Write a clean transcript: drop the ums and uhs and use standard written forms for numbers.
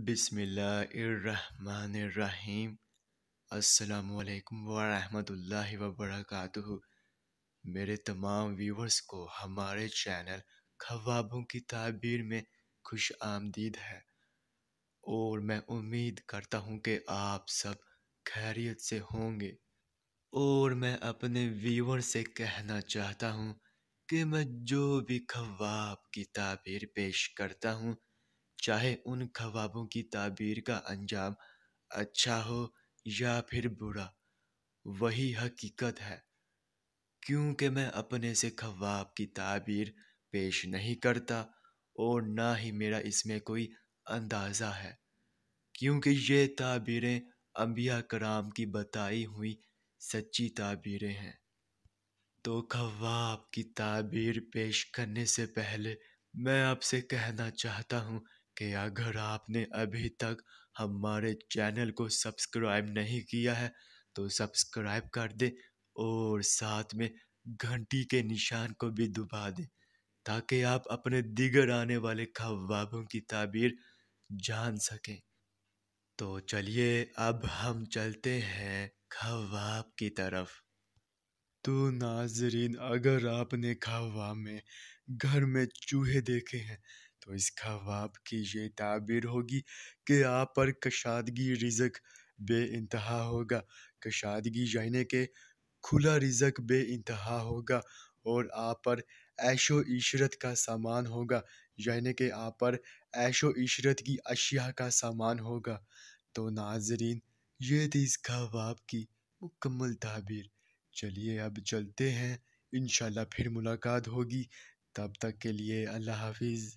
بسم اللہ الرحمن الرحیم۔ السلام علیکم ورحمۃ اللہ وبرکاتہ۔ میرے تمام ویورز کو ہمارے چینل خوابوں کی تعبیر میں خوش آمدید ہے، اور میں امید کرتا ہوں کہ آپ سب خیریت سے ہوں گے۔ اور میں اپنے ویور سے کہنا چاہتا ہوں کہ میں جو بھی خواب کی تعبیر پیش کرتا ہوں، چاہے ان خوابوں کی تعبیر کا انجام اچھا ہو یا پھر برا، وہی حقیقت ہے، کیونکہ میں اپنے سے خواب کی تعبیر پیش نہیں کرتا، اور نہ ہی میرا اس میں کوئی اندازہ ہے، کیونکہ یہ تعبیریں انبیاء کرام کی بتائی ہوئی سچی تعبیریں ہیں۔ تو خواب کی تعبیر پیش کرنے سے پہلے میں آپ سے کہنا چاہتا ہوں کہ اگر آپ نے ابھی تک ہمارے چینل کو سبسکرائب نہیں کیا ہے تو سبسکرائب کر دیں، اور ساتھ میں گھنٹی کے نشان کو بھی دبا دیں، تاکہ آپ اپنے دیگر آنے والے خوابوں کی تعبیر جان سکیں۔ تو چلیے اب ہم چلتے ہیں خواب کی طرف۔ تو ناظرین، اگر آپ نے خواب میں گھر میں چوہے دیکھے ہیں تو اس خواب کی یہ تعبیر ہوگی کہ آپ پر کشادگی رزق بے انتہا ہوگا۔ کشادگی یعنی کہ کھلا رزق بے انتہا ہوگا، اور آپ پر عیش و عشرت کا سامان ہوگا، یعنی کہ آپ پر عیش و عشرت کی اشیاء کا سامان ہوگا۔ تو ناظرین، یہ تھی اس خواب کی مکمل تعبیر۔ چلیے اب چلتے ہیں، انشاءاللہ پھر ملاقات ہوگی، تب تک کے لیے اللہ حافظ۔